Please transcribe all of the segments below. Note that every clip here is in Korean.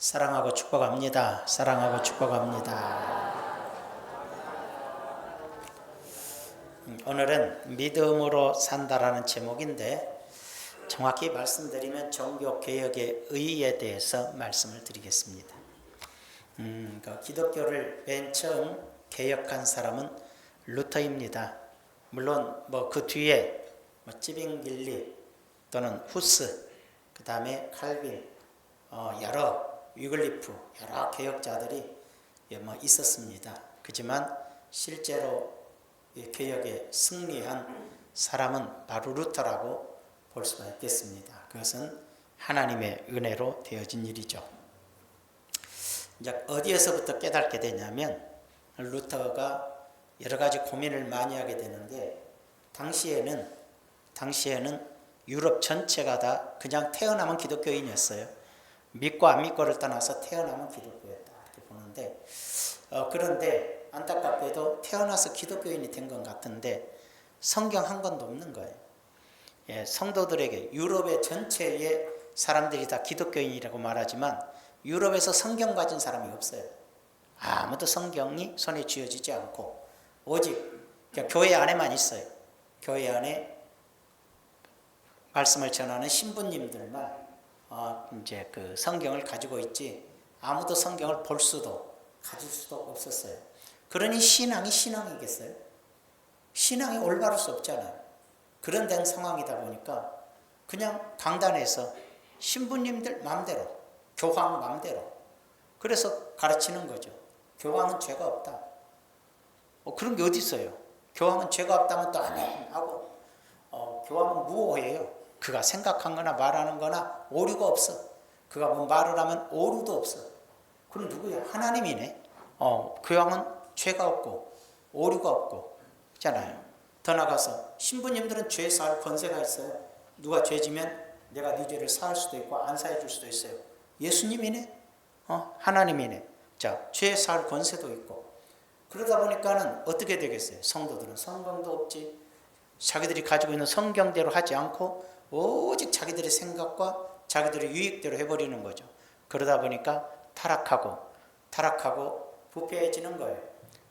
사랑하고 축복합니다. 사랑하고 축복합니다. 오늘은 믿음으로 산다라는 제목인데 정확히 말씀드리면 종교개혁의 의의에 대해서 말씀을 드리겠습니다. 기독교를 맨 처음 개혁한 사람은 루터입니다. 물론 그 뒤에 찌빙길리 또는 후스, 그 다음에 칼빈, 여러 위글리프, 여러 개혁자들이 있었습니다. 그렇지만 실제로 개혁에 승리한 사람은 바로 루터라고 볼 수가 있겠습니다. 그것은 하나님의 은혜로 되어진 일이죠. 이제 어디에서부터 깨닫게 되냐면 루터가 여러 가지 고민을 많이 하게 되는데 당시에는 유럽 전체가 다 그냥 태어나면 기독교인이었어요. 믿고 안 믿고를 떠나서 태어나면 기독교였다 이렇게 보는데 그런데 안타깝게도 태어나서 기독교인이 된 것 같은데 성경 한 권도 없는 거예요. 성도들에게 유럽의 전체의 사람들이 다 기독교인이라고 말하지만 유럽에서 성경 가진 사람이 없어요. 아무도 성경이 손에 쥐어지지 않고 오직 교회 안에만 있어요. 교회 안에 말씀을 전하는 신부님들만 이제 그 성경을 가지고 있지 아무도 성경을 볼 수도 가질 수도 없었어요. 그러니 신앙이 신앙이겠어요? 신앙이 올바를 수 없잖아요. 그런 된 상황이다 보니까 그냥 강단에서 신부님들 마음대로, 교황 마음대로 그래서 가르치는 거죠. 교황은 죄가 없다. 그런 게 어디 있어요? 교황은 죄가 없다면 또 아멘 하고 교황은 무오해요. 그가 생각한 거나 말하는 거나 오류가 없어. 그가 뭐 말을 하면 오류도 없어. 그럼 누구야? 하나님이네. 교황은 죄가 없고 오류가 없고 있잖아요. 더 나가서 신부님들은 죄 사할 권세가 있어요. 누가 죄 지면 내가 네 죄를 사할 수도 있고 안 사해 줄 수도 있어요. 예수님이네. 하나님이네. 자, 죄 사할 권세도 있고. 그러다 보니까는 어떻게 되겠어요? 성도들은 성경도 없지. 자기들이 가지고 있는 성경대로 하지 않고 오직 자기들의 생각과 자기들의 유익대로 해버리는 거죠. 그러다 보니까 타락하고 부패해지는 거예요.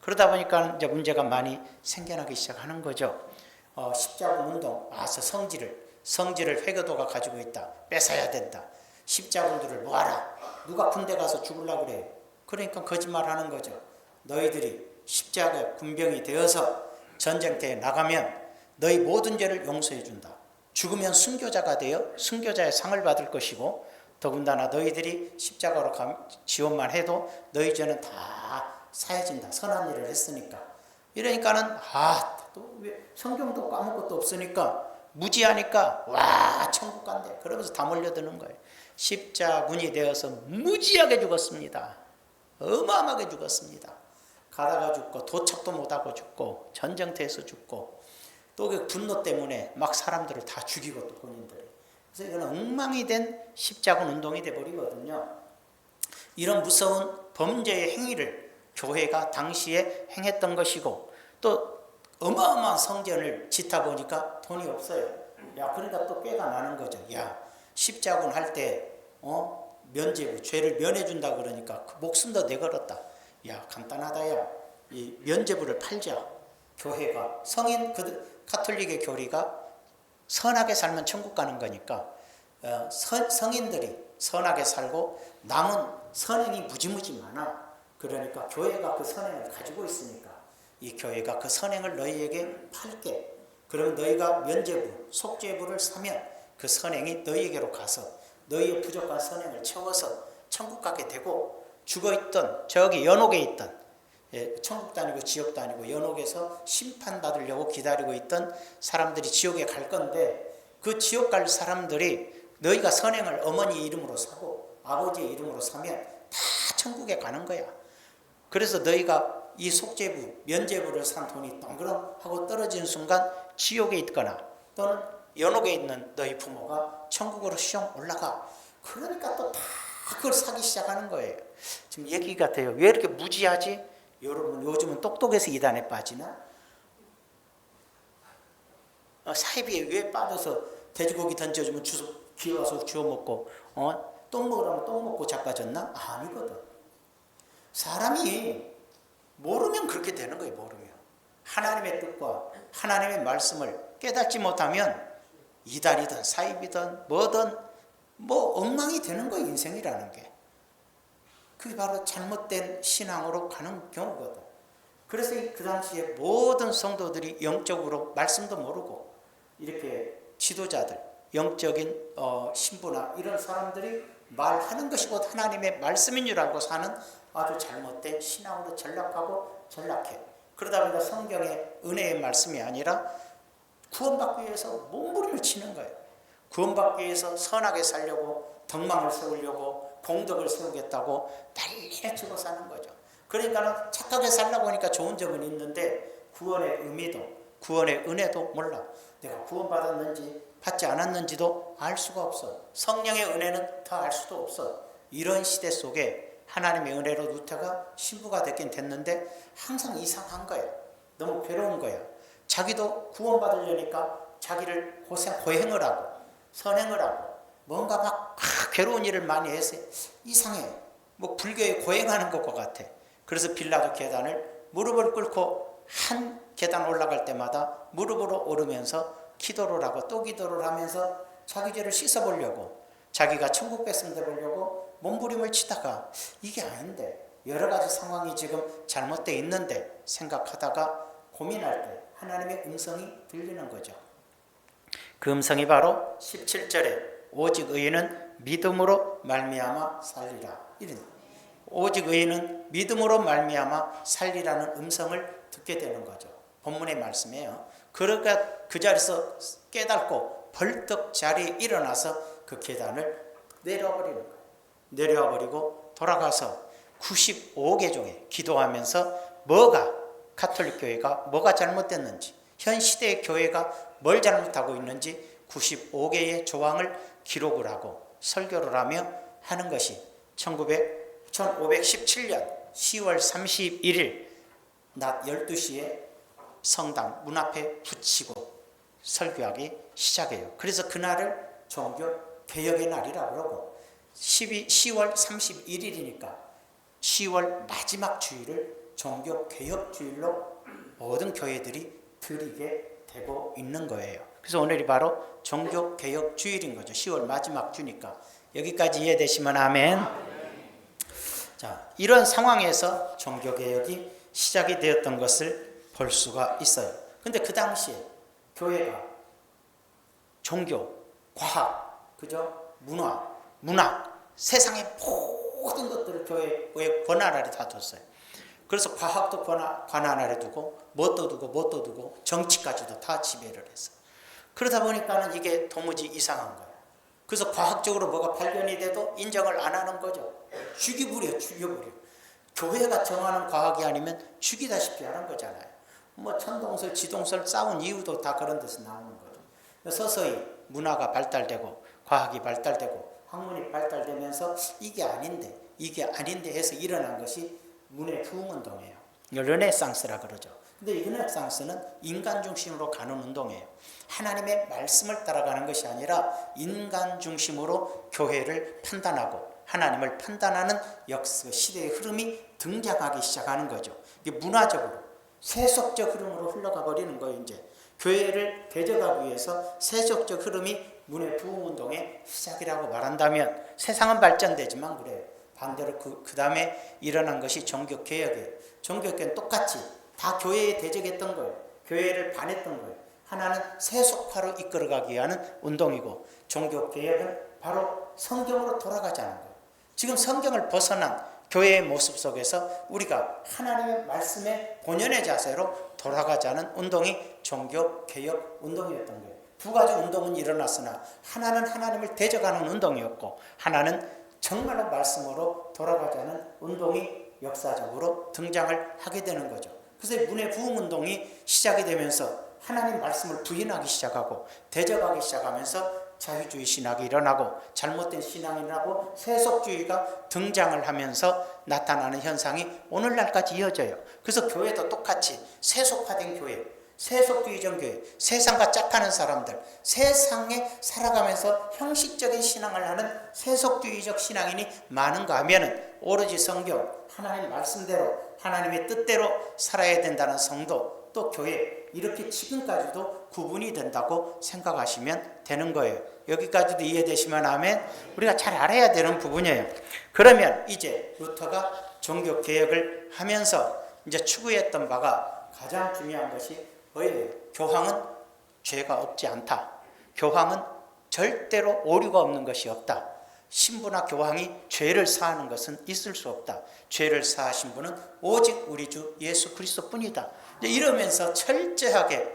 그러다 보니까 이제 문제가 많이 생겨나기 시작하는 거죠. 십자군 운동, 성지를 회교도가 가지고 있다. 뺏어야 된다. 십자군들을 모아라. 누가 군대 가서 죽으려고 그래요. 그러니까 거짓말하는 거죠. 너희들이 십자가 군병이 되어서 전쟁터에 나가면 너희 모든 죄를 용서해 준다. 죽으면 순교자가 되어 순교자의 상을 받을 것이고 더군다나 너희들이 십자가로 지원만 해도 너희 죄는 다 사해진다. 선한 일을 했으니까. 이러니까는 또 왜 성경도 없고 아무것도 없으니까 무지하니까 천국 간대. 그러면서 다 몰려드는 거예요. 십자군이 되어서 무지하게 죽었습니다. 어마어마하게 죽었습니다. 가다가 죽고 도착도 못하고 죽고 전쟁터에서 죽고 또 그 분노 때문에 막 사람들을 다 죽이고 또 본인들이. 그래서 이건 엉망이 된 십자군 운동이 돼버리거든요. 이런 무서운 범죄의 행위를 교회가 당시에 행했던 것이고 또 어마어마한 성전을 짓다 보니까 돈이 없어요. 그러니까 또 꾀가 나는 거죠. 십자군 할 때 면죄부, 죄를 면해준다 그러니까 그 목숨도 내걸었다. 간단하다. 이 면죄부를 팔자. 교회가 가톨릭의 교리가 선하게 살면 천국 가는 거니까 성인들이 선하게 살고 남은 선행이 무지무지 많아. 그러니까 교회가 그 선행을 가지고 있으니까 이 교회가 그 선행을 너희에게 팔게. 그러면 너희가 면죄부, 속죄부를 사면 그 선행이 너희에게로 가서 너희의 부족한 선행을 채워서 천국 가게 되고 죽어있던 저기 연옥에 있던 천국도 아니고 지옥도 아니고 연옥에서 심판받으려고 기다리고 있던 사람들이 지옥에 갈 건데 그 지옥 갈 사람들이 너희가 선행을 어머니 이름으로 사고 아버지의 이름으로 사면 다 천국에 가는 거야. 그래서 너희가 이 속죄부, 면죄부를 산 돈이 동그럼 하고 떨어지는 순간 지옥에 있거나 또는 연옥에 있는 너희 부모가 천국으로 슝 올라가. 그러니까 또 다 그걸 사기 시작하는 거예요. 지금 얘기 같아요. 왜 이렇게 무지하지? 여러분 요즘은 똑똑해서 이단에 빠지나? 사이비에 왜 빠져서 돼지고기 던져주면 귀에 와서 주워 먹고 똥 먹으라면 똥 먹고 자빠졌나? 아니거든. 사람이 모르면 그렇게 되는 거예요. 모르면 하나님의 뜻과 하나님의 말씀을 깨닫지 못하면 이단이든 사입이든 뭐든 뭐 엉망이 되는 거예요. 인생이라는 게. 그게 바로 잘못된 신앙으로 가는 경우거든. 그래서 그 당시에 모든 성도들이 영적으로 말씀도 모르고 이렇게 지도자들, 영적인 신부나 이런 사람들이 말하는 것이 곧 하나님의 말씀인 줄 알고 사는 아주 잘못된 신앙으로 전락해. 그러다 보니까 성경의 은혜의 말씀이 아니라 구원받기 위해서 몸부림을 치는 거예요. 구원받기 위해서 선하게 살려고, 덕망을 세우려고, 공덕을 세우겠다고 난리를 치고 사는 거죠. 그러니까 착하게 살라고 하니까 좋은 점은 있는데 구원의 의미도, 구원의 은혜도 몰라. 내가 구원받았는지 받지 않았는지도 알 수가 없어. 성령의 은혜는 더 알 수도 없어. 이런 시대 속에 하나님의 은혜로 누태가 신부가 됐긴 됐는데 항상 이상한 거야. 너무 괴로운 거야. 자기도 구원받으려니까 자기를 고행을 하고 선행을 하고 뭔가 막 괴로운 일을 많이 해서 이상해. 뭐 불교에 고행하는 것과 같아. 그래서 빌라도 계단을 무릎을 꿇고 한 계단 올라갈 때마다 무릎으로 오르면서 기도를 하고 또 기도를 하면서 자기 죄를 씻어보려고, 자기가 천국 백성 되보려고 몸부림을 치다가 이게 아닌데, 여러 가지 상황이 지금 잘못되어 있는데 생각하다가 고민할 때 하나님의 음성이 들리는 거죠. 그 음성이 바로 17절에 오직 의인은 믿음으로 말미암아 살리라. 이런, 오직 의인은 믿음으로 말미암아 살리라는 음성을 듣게 되는 거죠. 본문의 말씀이에요. 그러니까 그 자리에서 깨닫고 벌떡 자리에 일어나서 그 계단을 내려버리는 거예요. 내려버리고 돌아가서 95개 종에 기도하면서 가톨릭 교회가 뭐가 잘못됐는지, 현 시대의 교회가 뭘 잘못하고 있는지 95개의 조항을 기록을 하고 설교를 하며 하는 것이 1517년 10월 31일 낮 12시에 성당 문 앞에 붙이고 설교하기 시작해요. 그래서 그날을 종교 개혁의 날이라고 그러고 10월 31일이니까 10월 마지막 주일을 종교 개혁 주일로 모든 교회들이 드리게 되고 있는 거예요. 그래서 오늘이 바로 종교 개혁 주일인 거죠. 10월 마지막 주니까. 여기까지 이해되시면 아멘. 자, 이런 상황에서 종교 개혁이 시작이 되었던 것을 볼 수가 있어요. 근데 그 당시에 교회가 종교, 과학, 그죠? 문화, 세상의 모든 것들을 교회의 권한 아래 다 뒀어요. 그래서 과학도 권한 아래 두고, 뭣도 두고, 정치까지도 다 지배를 했어. 그러다 보니까는 이게 도무지 이상한 거예요. 그래서 과학적으로 뭐가 발견이 돼도 인정을 안 하는 거죠. 죽여버려. 교회가 정하는 과학이 아니면 죽이다시피 하는 거잖아요. 뭐 천동설, 지동설 싸운 이유도 다 그런 데서 나오는 거죠. 서서히 문화가 발달되고 과학이 발달되고 학문이 발달되면서 이게 아닌데 해서 일어난 것이 문의 부흥운동이에요. 이걸 르네상스라 그러죠. 근데 이 르네상스는 인간 중심으로 가는 운동이에요. 하나님의 말씀을 따라가는 것이 아니라 인간 중심으로 교회를 판단하고 하나님을 판단하는 시대의 흐름이 등장하기 시작하는 거죠. 이게 문화적으로 세속적 흐름으로 흘러가 버리는 거예요. 이제 교회를 대적하기 위해서 세속적 흐름이 문의 부흥운동의 시작이라고 말한다면 세상은 발전되지만 그래요. 반대로 그 다음에 일어난 것이 종교개혁이에요. 종교개혁은 똑같이 다 교회에 대적했던 거예요. 교회를 반했던 거예요. 하나는 세속화로 이끌어가기 위한 운동이고 종교개혁은 바로 성경으로 돌아가자는 거예요. 지금 성경을 벗어난 교회의 모습 속에서 우리가 하나님의 말씀의 본연의 자세로 돌아가자는 운동이 종교개혁 운동이었던 거예요. 두 가지 운동은 일어났으나 하나는 하나님을 대적하는 운동이었고 하나는 정말로 말씀으로 돌아가자는 운동이 역사적으로 등장을 하게 되는 거죠. 그래서 문의 부흥운동이 시작이 되면서 하나님 말씀을 부인하기 시작하고 대적하기 시작하면서 자유주의 신학이 일어나고 잘못된 신앙이 일어나고 세속주의가 등장을 하면서 나타나는 현상이 오늘날까지 이어져요. 그래서 교회도 똑같이 세속화된 교회, 세속주의 종교예요. 세상과 짝하는 사람들, 세상에 살아가면서 형식적인 신앙을 하는 세속주의적 신앙인이 많은가 하면은 오로지 성경, 하나님 말씀대로, 하나님의 뜻대로 살아야 된다는 성도, 또 교회, 이렇게 지금까지도 구분이 된다고 생각하시면 되는 거예요. 여기까지도 이해되시면 아멘. 우리가 잘 알아야 되는 부분이에요. 그러면 이제 루터가 종교개혁을 하면서 이제 추구했던 바가 가장 중요한 것이 뭐예요? 교황은 죄가 없지 않다. 교황은 절대로 오류가 없는 것이 없다. 신부나 교황이 죄를 사하는 것은 있을 수 없다. 죄를 사하신 분은 오직 우리 주 예수 그리스도뿐이다. 이러면서 철저하게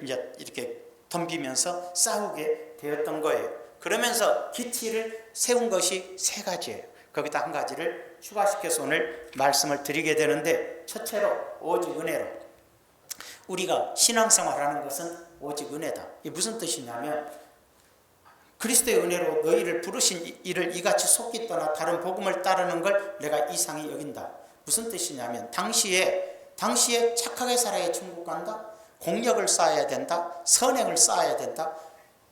이제 이렇게 덤비면서 싸우게 되었던 거예요. 그러면서 기치를 세운 것이 세 가지예요. 거기다 한 가지를 추가시켜서 오늘 말씀을 드리게 되는데, 첫째로 오직 은혜로. 우리가 신앙생활하는 것은 오직 은혜다. 이게 무슨 뜻이냐면, 그리스도의 은혜로 너희를 부르신 이를 이같이 속기 떠나 다른 복음을 따르는 걸 내가 이상히 여긴다. 무슨 뜻이냐면, 당시에 착하게 살아야 천국 간다, 공력을 쌓아야 된다, 선행을 쌓아야 된다.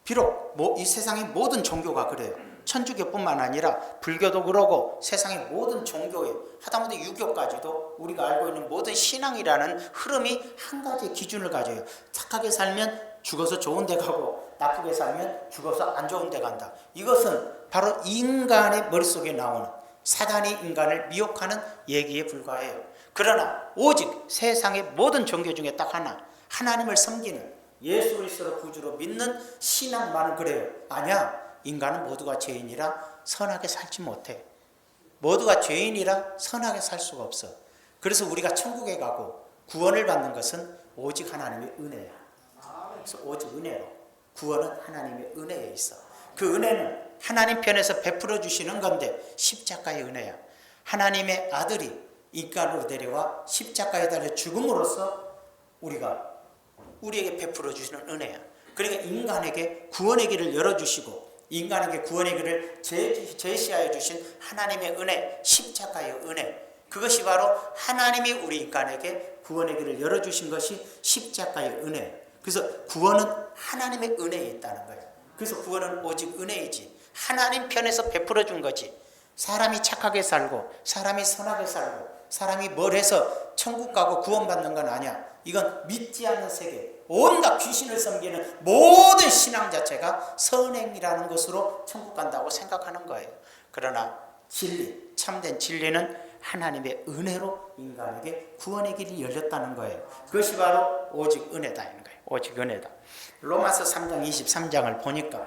비록 이 세상의 모든 종교가 그래요. 천주교뿐만 아니라 불교도 그러고 세상의 모든 종교에, 하다못해 유교까지도 우리가 알고 있는 모든 신앙이라는 흐름이 한 가지 기준을 가져요. 착하게 살면 죽어서 좋은 데 가고, 나쁘게 살면 죽어서 안 좋은 데 간다. 이것은 바로 인간의 머릿속에 나오는, 사단이 인간을 미혹하는 얘기에 불과해요. 그러나 오직 세상의 모든 종교 중에 딱 하나, 하나님을 섬기는, 예수 그리스도를 구주로 믿는 신앙만은 그래요. 아니야, 인간은 모두가 죄인이라 선하게 살지 못해. 모두가 죄인이라 선하게 살 수가 없어. 그래서 우리가 천국에 가고 구원을 받는 것은 오직 하나님의 은혜야. 그래서 오직 은혜로, 구원은 하나님의 은혜에 있어. 그 은혜는 하나님 편에서 베풀어 주시는 건데 십자가의 은혜야. 하나님의 아들이 인간으로 내려와 십자가에 달려 죽음으로써 우리에게 베풀어 주시는 은혜야. 그러니까 인간에게 구원의 길을 열어주시고, 인간에게 구원의 길을 제시하여 주신 하나님의 은혜, 십자가의 은혜, 그것이 바로 하나님이 우리 인간에게 구원의 길을 열어주신 것이 십자가의 은혜. 그래서 구원은 하나님의 은혜에 있다는 거예요. 그래서 구원은 오직 은혜이지, 하나님 편에서 베풀어 준 거지. 사람이 착하게 살고, 사람이 선하게 살고, 사람이 뭘 해서 천국 가고 구원받는 건 아니야. 이건 믿지 않는 세계, 온갖 귀신을 섬기는 모든 신앙 자체가 선행이라는 것으로 천국 간다고 생각하는 거예요. 그러나 진리, 참된 진리는 하나님의 은혜로 인간에게 구원의 길이 열렸다는 거예요. 그것이 바로 오직 은혜다는 거예요. 오직 은혜다. 로마서 3장 23장을 보니까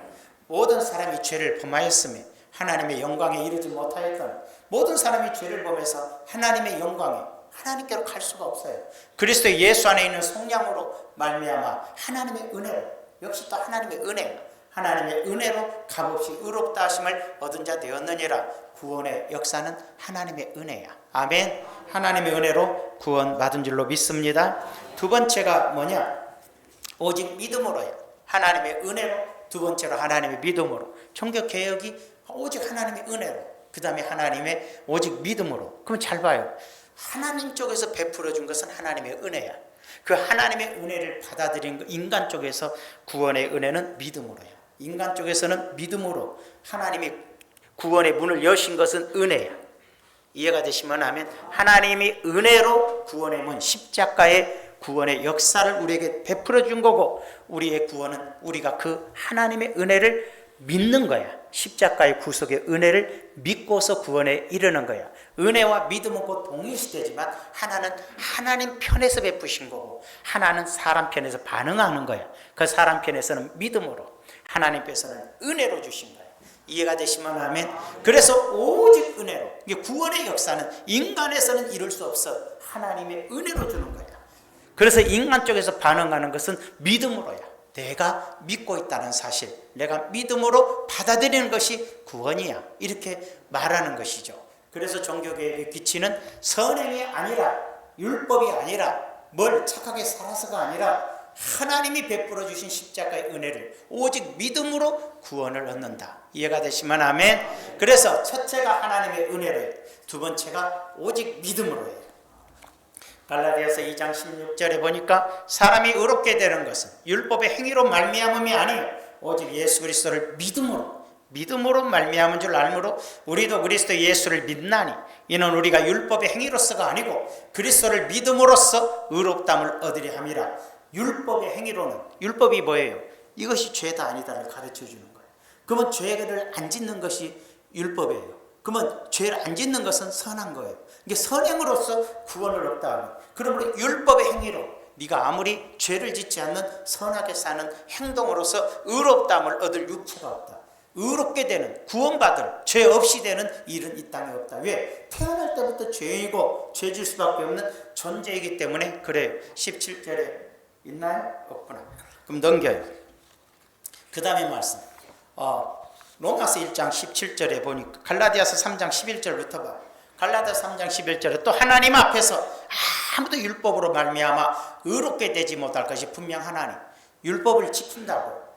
모든 사람이 죄를 범하였으며 하나님의 영광에 이르지 못하였던, 모든 사람이 죄를 범해서 하나님의 영광에, 하나님께로 갈 수가 없어요. 그리스도 예수 안에 있는 속량으로 말미암아 하나님의 은혜로, 역시 또 하나님의 은혜로 값없이 의롭다 하심을 얻은 자 되었느니라. 구원의 역사는 하나님의 은혜야. 아멘. 하나님의 은혜로 구원 받은 줄로 믿습니다. 두 번째가 뭐냐? 오직 믿음으로요. 하나님의 은혜로, 두 번째로 하나님의 믿음으로. 종교개혁이 오직 하나님의 은혜로, 그 다음에 하나님의 오직 믿음으로. 그럼 잘 봐요. 하나님 쪽에서 베풀어 준 것은 하나님의 은혜야. 그 하나님의 은혜를 받아들인 인간 쪽에서 구원의 은혜는 믿음으로야. 인간 쪽에서는 믿음으로 하나님이 구원의 문을 여신 것은 은혜야. 이해가 되시면 하면, 하나님이 은혜로 구원의 문, 십자가의 구원의 역사를 우리에게 베풀어 준 거고, 우리의 구원은 우리가 그 하나님의 은혜를 믿는 거야. 십자가의 구속의 은혜를 믿고서 구원에 이르는 거야. 은혜와 믿음은 곧 동일시되지만 하나는 하나님 편에서 베푸신 거고, 하나는 사람 편에서 반응하는 거야. 그 사람 편에서는 믿음으로, 하나님 편에서는 은혜로 주신 거야. 이해가 되시면 하면, 그래서 오직 은혜로, 이게 구원의 역사는 인간에서는 이룰 수 없어. 하나님의 은혜로 주는 거야. 그래서 인간 쪽에서 반응하는 것은 믿음으로야. 내가 믿고 있다는 사실, 내가 믿음으로 받아들이는 것이 구원이야. 이렇게 말하는 것이죠. 그래서 종교개혁의 기치는 선행이 아니라, 율법이 아니라, 뭘 착하게 살아서가 아니라 하나님이 베풀어 주신 십자가의 은혜를 오직 믿음으로 구원을 얻는다. 이해가 되시면 아멘. 그래서 첫째가 하나님의 은혜로예요. 두 번째가 오직 믿음으로예요. 갈라디아서 2장 16절에 보니까 사람이 의롭게 되는 것은 율법의 행위로 말미암음이 아니요 오직 예수 그리스도를 믿음으로 말미암은 줄 알므로 우리도 그리스도 예수를 믿나니 이는 우리가 율법의 행위로서가 아니고 그리스도를 믿음으로써 의롭다함을 얻으려 함이라. 율법의 행위로는, 율법이 뭐예요? 이것이 죄다 아니다를 가르쳐 주는 거예요. 그러면 죄를 안 짓는 것이 율법이에요. 그러면 죄를 안 짓는 것은 선한 거예요. 이게 선행으로서 구원을 얻다 하면, 그러므로 율법의 행위로 네가 아무리 죄를 짓지 않는 선하게 사는 행동으로서 의롭다함을 얻을 육체가 없다. 의롭게 되는, 구원받을, 죄 없이 되는 일은 이 땅에 없다. 왜? 태어날 때부터 죄이고 죄질 수밖에 없는 존재이기 때문에 그래요. 17절에 있나요? 없구나. 그럼 넘겨요. 그 다음에 말씀. 로마서 1장 17절에 보니까 갈라디아서 3장 11절부터 봐. 갈라디아서 3장 11절에 또 하나님 앞에서 아무도 율법으로 말미암아 의롭게 되지 못할 것이 분명 하나니 율법을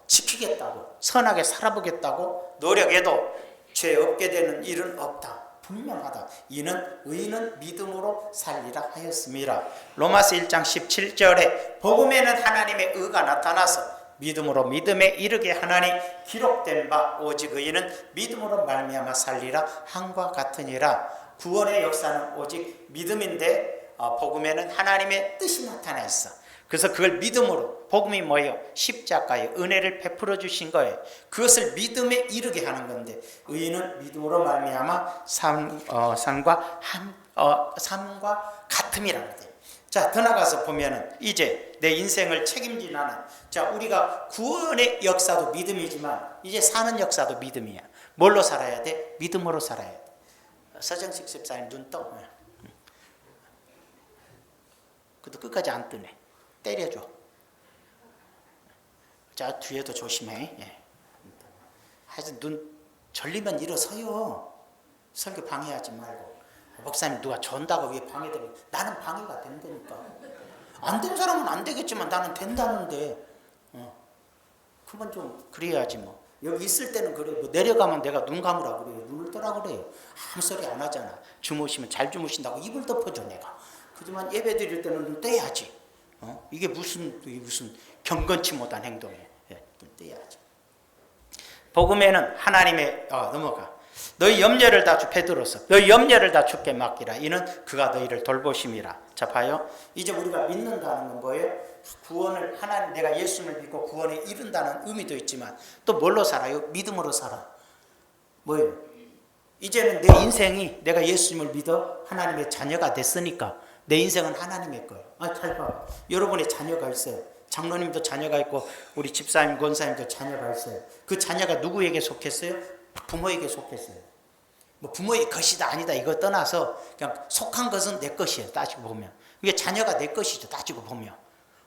지키겠다고 선하게 살아보겠다고 노력해도 죄 없게 되는 일은 없다. 분명하다. 이는 의인은 믿음으로 살리라 하였습니다. 로마서 1장 17절에 복음에는 하나님의 의가 나타나서 믿음으로 믿음에 이르게 하나니 기록된 바 오직 의인은 믿음으로 말미암아 살리라 함과 같으니라. 구원의 역사는 오직 믿음인데 복음에는 하나님의 뜻이 나타나 있어. 그래서 그걸 믿음으로, 복음이 뭐예요? 십자가의 은혜를 베풀어 주신 거예요. 그것을 믿음에 이르게 하는 건데 의인은 믿음으로 말미암아 삶과 같음이라는 거예요. 자, 더 나가서 보면은 이제 내 인생을 책임지는, 자, 우리가 구원의 역사도 믿음이지만 이제 사는 역사도 믿음이야. 뭘로 살아야 돼? 믿음으로 살아야 돼. 서정식 집사님 눈 떠. 그래도 끝까지 안 뜨네. 때려줘. 자, 뒤에도 조심해. 예. 하여튼 눈 절리면 일어서요. 설교 방해하지 말고. 목사님 누가 전다고 왜 방해되면, 나는 방해가 된다니까. 안 된 사람은 안 되겠지만 나는 된다는데 그건 좀 그래야지 뭐. 여기 있을 때는 그래. 뭐 내려가면 내가 눈 감으라 그래요. 눈을 떠라 그래요. 아무 소리 안 하잖아. 주무시면 잘 주무신다고 입을 덮어줘 내가. 그지만 예배 드릴 때는 눈 떼야지. 이게 무슨 경건치 못한 행동이에요. 예, 눈 떼야지. 복음에는 하나님의 넘어가. 너희 염려를 다 베드로서 너희 염려를 다 주께 맡기라. 이는 그가 너희를 돌보심이라. 자, 봐요. 이제 우리가 믿는다는 건 뭐예요? 구원을 하나님, 내가 예수님을 믿고 구원에 이른다는 의미도 있지만 또 뭘로 살아요? 믿음으로 살아. 뭐예요? 이제는 내 인생이 내가 예수님을 믿어 하나님의 자녀가 됐으니까 내 인생은 하나님의 거예요. 잘 봐. 여러분의 자녀가 있어요. 장로님도 자녀가 있고 우리 집사님, 권사님도 자녀가 있어요. 그 자녀가 누구에게 속했어요? 부모에게 속했어요. 뭐 부모의 것이다 아니다 이거 떠나서 그냥 속한 것은 내 것이에요. 따지고 보면 이게 자녀가 내 것이죠. 따지고 보면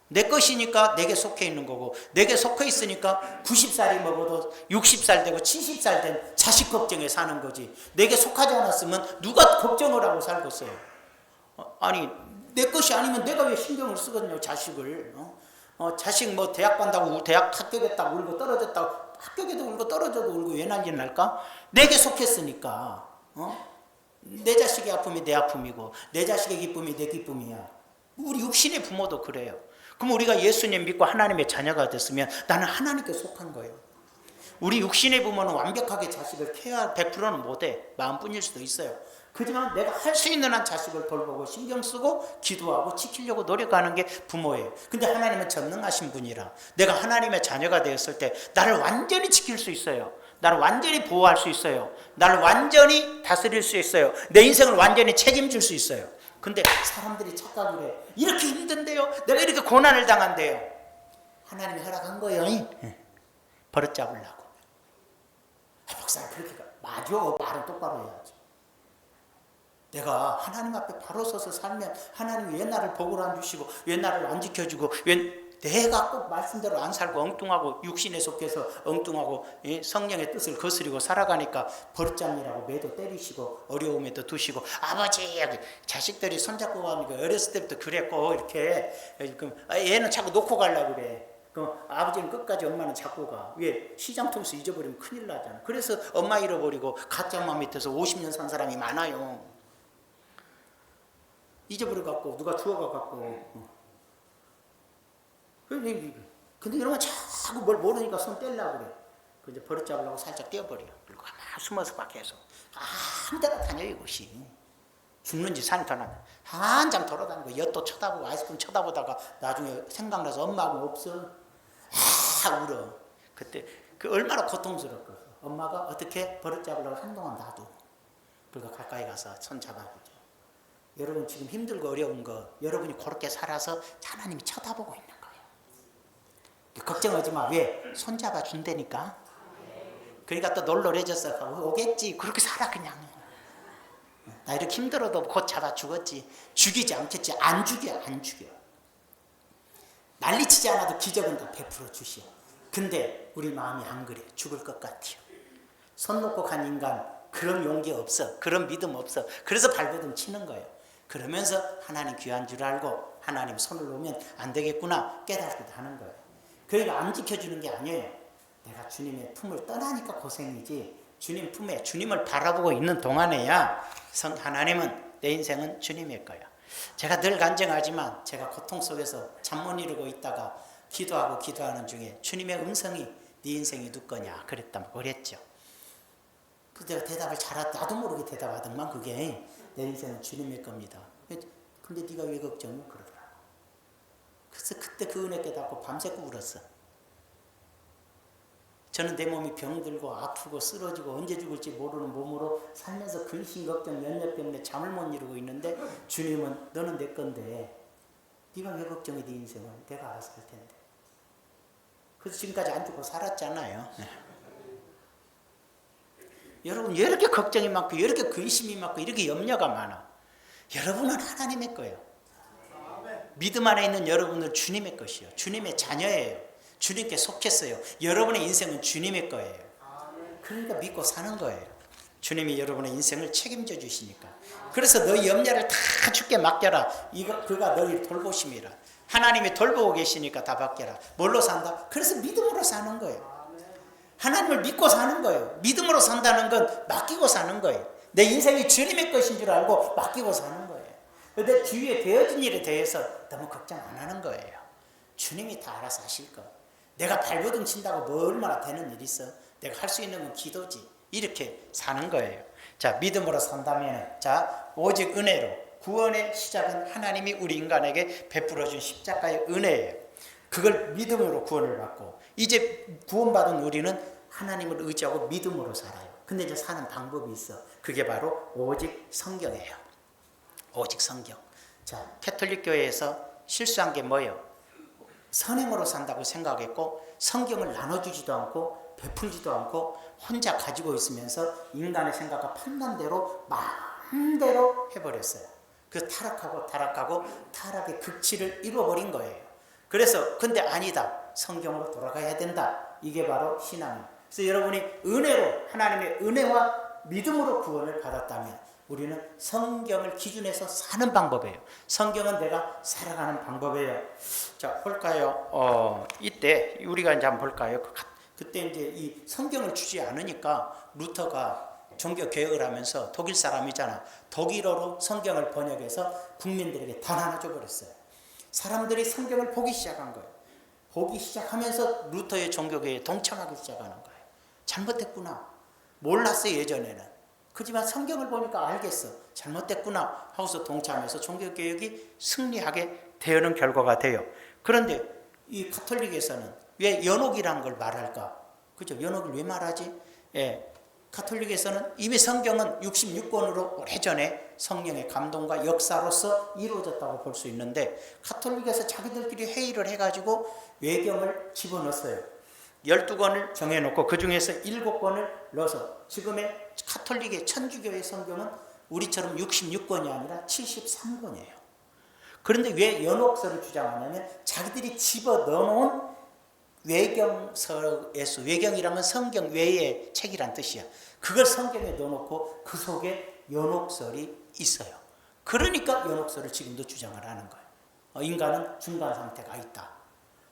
내 것이니까 내게 속해 있는 거고, 내게 속해 있으니까 90살이 먹어도 60살 되고 70살 된 자식 걱정에 사는 거지. 내게 속하지 않았으면 누가 걱정을 하고 살겠어요. 아니 내 것이 아니면 내가 왜 신경을 쓰거든요. 자식을. 자식 뭐 대학 간다고 대학 합격했다고 울고 떨어졌다고, 합격해도 울고 떨어져도 울고 왜 난리 날까? 내게 속했으니까. 내 자식의 아픔이 내 아픔이고 내 자식의 기쁨이 내 기쁨이야. 우리 육신의 부모도 그래요. 그럼 우리가 예수님 믿고 하나님의 자녀가 됐으면 나는 하나님께 속한 거예요. 우리 육신의 부모는 완벽하게 자식을 케어 100%는 못해. 마음뿐일 수도 있어요. 그렇지만 내가 할 수 있는 한 자식을 돌보고 신경 쓰고 기도하고 지키려고 노력하는 게 부모예요. 근데 하나님은 전능하신 분이라 내가 하나님의 자녀가 되었을 때 나를 완전히 지킬 수 있어요. 나를 완전히 보호할 수 있어요. 나를 완전히 다스릴 수 있어요. 내 인생을 완전히 책임질 수 있어요. 근데 사람들이 착각을 해. 이렇게 힘든데요? 내가 이렇게 고난을 당한대요. 하나님이 허락한 거예요. 버릇 잡으려고. 목사님 그렇게 맞아. 말은 똑바로 해야지. 내가 하나님 앞에 바로 서서 살면 하나님이 왜 나를 복을 안 주시고 왜 나를 안 지켜주고 왜 내가 꼭 말씀대로 안 살고 엉뚱하고 육신에 속해서 엉뚱하고 성령의 뜻을 거스리고 살아가니까 버릇잡느라고 매도 때리시고 어려움에도 두시고. 아버지 자식들이 손잡고 가니까 어렸을 때부터 그랬고 이렇게 얘는 자꾸 놓고 가려고 그래. 그럼 아버지는 끝까지 엄마는 잡고 가. 왜? 시장통수 잊어버리면 큰일 나잖아. 그래서 엄마 잃어버리고 가짜 엄마 밑에서 50년 산 사람이 많아요. 잊어버려갖고 누가 주워가갖고. 근데 이러면 자꾸 뭘 모르니까 손 떼려고 그래. 그 이제 버릇 잡으려고 살짝 떼어버려. 그리고 가만 숨어서 밖에서 아무 데나 다녀 이것이. 죽는지 사니까 한참 돌아다니고 엿도 쳐다보고 아이스크림 쳐다보다가 나중에 생각나서 엄마하고 없어. 울어. 그때 그 얼마나 고통스럽고 엄마가 어떻게 버릇 잡으려고 한동안 놔둬. 그러니까 가까이 가서 손 잡아보죠. 여러분 지금 힘들고 어려운 거 여러분이 그렇게 살아서 하나님이 쳐다보고 있는 거예요. 걱정하지 마. 왜? 손 잡아준다니까. 그러니까 또 놀놀해져서 오겠지. 그렇게 살아 그냥. 나 이렇게 힘들어도 곧 잡아 죽었지. 죽이지 않겠지. 안 죽여. 난리치지 않아도 기적은 다 베풀어 주시오. 근데 우리 마음이 안 그래. 죽을 것 같아요. 손 놓고 간 인간 그런 용기 없어. 그런 믿음 없어. 그래서 발버둥 치는 거예요. 그러면서 하나님 귀한 줄 알고 하나님 손을 놓으면 안 되겠구나 깨닫기도 하는 거예요. 그러니까 안 지켜주는 게 아니에요. 내가 주님의 품을 떠나니까 고생이지. 주님 품에 주님을 바라보고 있는 동안에야 하나님은 내 인생은 주님일 거야. 제가 늘 간증하지만 제가 고통 속에서 잠 못 이루고 있다가 기도하는 중에 주님의 음성이 네 인생이 누 거냐 그랬죠. 그래서 내가 대답을 나도 모르게 대답하더만 그게 내 인생은 주님일 겁니다. 근데 네가 왜 걱정해? 그러더라고. 그래서 그때 그 은혜 깨닫고 밤새고 울었어. 저는 내 몸이 병들고 아프고 쓰러지고 언제 죽을지 모르는 몸으로 살면서 근심 걱정 면역 때문에 잠을 못 이루고 있는데 주님은 너는 내 건데 네가 왜 걱정해? 네 인생은 내가 알아서 할 텐데. 그래서 지금까지 안 죽고 살았잖아요. 여러분 왜 이렇게 걱정이 많고 왜 이렇게 근심이 많고 이렇게 염려가 많아? 여러분은 하나님의 거예요. 믿음 안에 있는 여러분은 주님의 것이요. 주님의 자녀예요. 주님께 속했어요. 여러분의 인생은 주님의 거예요. 그러니까 믿고 사는 거예요. 주님이 여러분의 인생을 책임져 주시니까. 그래서 너희 염려를 다 주께 맡겨라. 그가 너희를 돌보심이라. 하나님이 돌보고 계시니까 다 맡겨라. 뭘로 산다? 그래서 믿음으로 사는 거예요. 하나님을 믿고 사는 거예요. 믿음으로 산다는 건 맡기고 사는 거예요. 내 인생이 주님의 것인 줄 알고 맡기고 사는 거예요. 내 주위에 되어진 일에 대해서 너무 걱정 안 하는 거예요. 주님이 다 알아서 하실 거. 내가 발버둥 친다고 뭐 얼마나 되는 일 있어? 내가 할 수 있는 건 기도지. 이렇게 사는 거예요. 자, 믿음으로 산다면, 자, 오직 은혜로. 구원의 시작은 하나님이 우리 인간에게 베풀어준 십자가의 은혜예요. 그걸 믿음으로 구원을 받고, 이제 구원받은 우리는 하나님을 의지하고 믿음으로 살아요. 근데 이제 사는 방법이 있어. 그게 바로 오직 성경이에요. 오직 성경. 자, 캐톨릭 교회에서 실수한 게 뭐예요? 선행으로 산다고 생각했고 성경을 나눠주지도 않고 베풀지도 않고 혼자 가지고 있으면서 인간의 생각과 판단대로 마음대로 해버렸어요. 그래서 타락하고 타락의 극치를 이루어버린 거예요. 그래서 근데 아니다. 성경으로 돌아가야 된다. 이게 바로 신앙이에요. 그래서 여러분이 은혜로 하나님의 은혜와 믿음으로 구원을 받았다면 우리는 성경을 기준해서 사는 방법이에요. 성경은 내가 살아가는 방법이에요. 자, 볼까요? 이때 우리가 이제 한번 볼까요? 그때 이제 이 성경을 주지 않으니까 루터가 종교 개혁을 하면서 독일 사람이잖아. 독일어로 성경을 번역해서 국민들에게 다 나눠줘 버렸어요. 사람들이 성경을 보기 시작한 거예요. 보기 시작하면서 루터의 종교개혁에 동참하기 시작하는 거예요. 잘못됐구나. 몰랐어요, 예전에는. 그렇지만 성경을 보니까 알겠어. 잘못됐구나 하고서 동참해서 종교개혁이 승리하게 되는 결과가 돼요. 그런데 이 가톨릭에서는 왜 연옥이라는 걸 말할까? 그죠? 연옥을 왜 말하지? 예. 가톨릭에서는 이미 성경은 66권으로 오래전에 성령의 감동과 역사로서 이루어졌다고 볼 수 있는데 가톨릭에서 자기들끼리 회의를 해가지고 외경을 집어넣었어요. 12권을 정해놓고 그 중에서 7권을 넣어서 지금의 가톨릭의 천주교의 성경은 우리처럼 66권이 아니라 73권이에요. 그런데 왜 연옥서를 주장하냐면 자기들이 집어넣어놓은 외경서에서, 외경이라면 성경 외의 책이란 뜻이야. 그걸 성경에 넣어놓고 그 속에 연옥설이 있어요. 그러니까 연옥설을 지금도 주장을 하는 거예요. 인간은 중간 상태가 있다.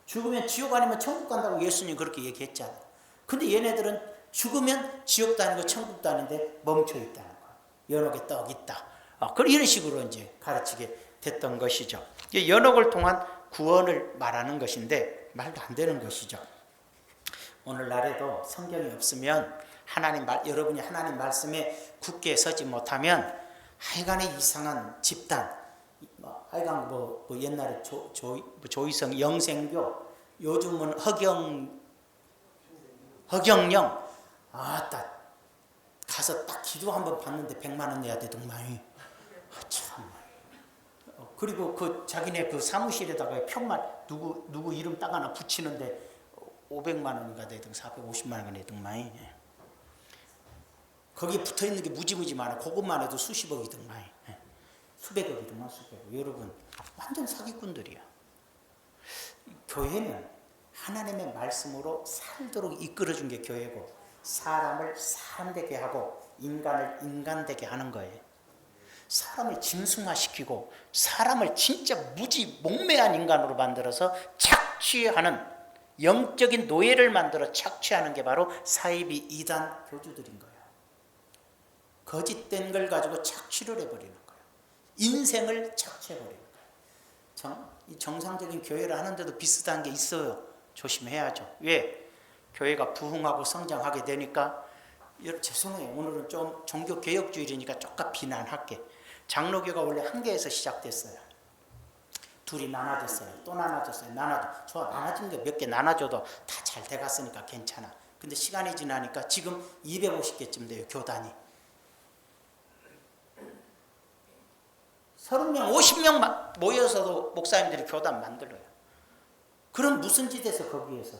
죽으면 지옥 아니면 천국 간다고 예수님 그렇게 얘기했잖아요. 근데 얘네들은 죽으면 지옥도 아니고 천국도 아닌데 멈춰 있다는 거예요. 연옥에 떡 있다. 이런 식으로 이제 가르치게 됐던 것이죠. 연옥을 통한 구원을 말하는 것인데 말도 안 되는 것이죠. 오늘날에도 성경이 없으면 여러분이 하나님 말씀에 굳게 서지 못하면 하여간에 이상한 집단, 하여간 옛날에 조이성 영생교, 요즘은 허경영, 아따 가서 딱 기도 한번 받는데 100만 원 내야 되더만. 참. 그리고 그 자기네 그 사무실에다가 표만 누구 이름 딱 하나 붙이는데 500만 원인가 되든 450만 원인가 되더만. 거기에 붙어 있는 게 무지무지 많아. 그것만 해도 수십억이더만. 수백억이더만 수백억. 여러분 완전 사기꾼들이야. 교회는 하나님의 말씀으로 살도록 이끌어준 게 교회고, 사람을 사람되게 하고 인간을 인간되게 하는 거예요. 사람을 짐승화시키고 사람을 진짜 무지 목매한 인간으로 만들어서 착취하는, 영적인 노예를 만들어 착취하는 게 바로 사이비 이단 교주들인 거예요. 거짓된 걸 가지고 착취를 해버리는 거예요. 인생을 착취해버리는 거예요. 정상적인 교회를 하는데도 비슷한 게 있어요. 조심해야죠. 왜? 교회가 부흥하고 성장하게 되니까, 죄송해요. 오늘은 좀 종교개혁주의니까 조금 비난할게. 장로교가 원래 한 개에서 시작됐어요. 둘이 나눠졌어요. 또 나눠졌어요. 좋아, 나눠진 게 몇 개 나눠줘도 다 잘 돼갔으니까 괜찮아. 근데 시간이 지나니까 지금 250개쯤 돼요. 교단이. 30명, 50명 모여서도 목사님들이 교단 만들어요. 그럼 무슨 짓에서 거기에서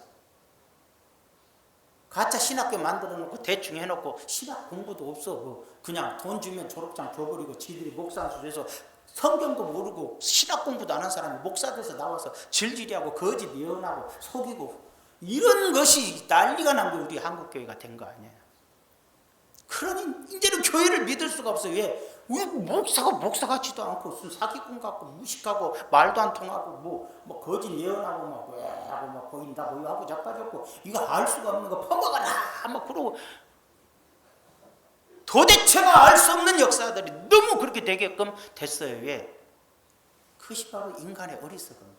가짜 신학교 만들어 놓고 대충 해놓고 신학 공부도 없어. 그냥 돈 주면 졸업장 줘버리고 지들이 목사수 돼서 성경도 모르고 신학 공부도 안 한 사람이 목사 돼서 나와서 질질이하고 거짓 예언하고 속이고, 이런 것이 난리가 난 게 우리 한국교회가 된 거 아니에요. 그러니 이제는 교회를 믿을 수가 없어요. 왜 목사 같지도 않고 무슨 사기꾼 같고 무식하고 말도 안 통하고 뭐 거짓 예언하고 막 보인다 하고 자빠졌고, 이거 알 수가 없는 거 퍼먹어라 막 그러고, 도대체가 알 수 없는 역사들이 너무 그렇게 되게끔 됐어요. 왜? 그것이 바로 인간의 어리석음,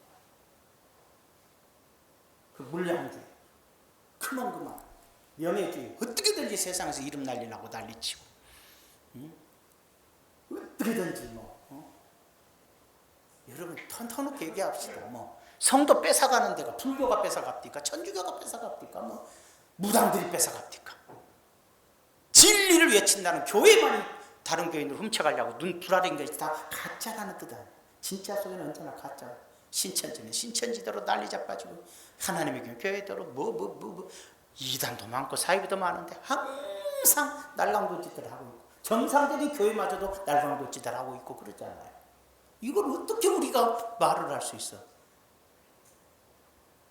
그 물량주의, 그만 명예주의, 어떻게든지 세상에서 이름 날리라고 난리치고, 어떻게든지 여러분 터놓게 얘기합시다. 성도 뺏어가는 데가 불교가 뺏어갑니까? 천주교가 뺏어갑니까? 무당들이 뺏어갑니까? 진리를 외친다는 교회만이 다른 교인을 훔쳐가려고 눈 불아린 것이 다 가짜라는 뜻 아니에요. 진짜 속에는 언제나 가짜. 신천지는 신천지대로 난리 자빠지고, 하나님의 교회대로 이단도 많고 사이비도 많은데 항상 날강도짓들 하고 있고, 정상적인 교회마저도 날강도짓들 하고 있고 그러잖아요. 이걸 어떻게 우리가 말을 할 수 있어?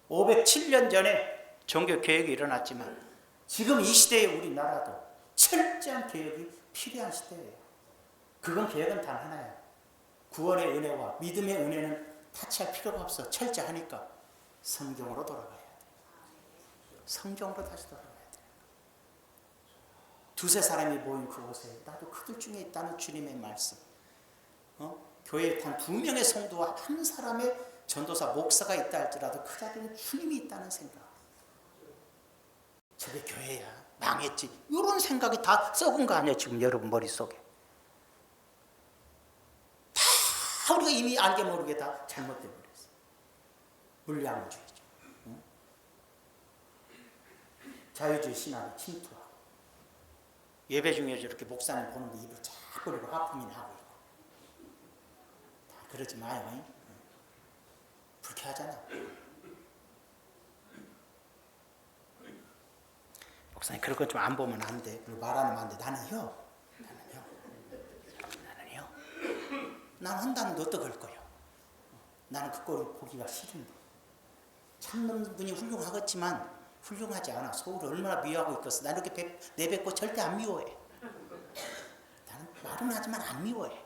507년 전에 종교 개혁이 일어났지만 지금 이 시대에 우리나라도 철저한 개혁이 필요한 시대예요. 그건 개혁은 단 하나야. 구원의 은혜와 믿음의 은혜는 타치할 필요가 없어. 철저하니까 성경으로 돌아가야 돼. 성경으로 다시 돌아가야 돼. 두세 사람이 모인 그곳에 나도 그들 중에 있다는 주님의 말씀. 교회에 단 2명의 성도와 한 사람의 전도사 목사가 있다 할지라도 그 자리는 주님이 있다는 생각. 저게 교회야, 망했지, 이런 생각이 다 썩은 거 아니에요 지금 여러분 머릿속에. 다 우리가 이미 알게 모르게 다 잘못돼 버렸어. 물량주의죠. 자유주의 신앙에 침투하고, 예배 중에 저렇게 목사님 보는데 입을 쫙 벌리고 하품이나 하고 있고. 다 그러지 마요. 불쾌하잖아. 목사님 그런 거 좀 안 보면 안 돼. 그리고 말 안 하면 안 돼. 나는요. 난 한다는데 어떡할 거야. 나는 그 꼴을 보기가 싫은데. 참는 분이 훌륭하겠지만 훌륭하지 않아. 속으로 얼마나 미워하고 있겠어. 나 이렇게 내뱉고 절대 안 미워해. 나는 말은 하지만 안 미워해.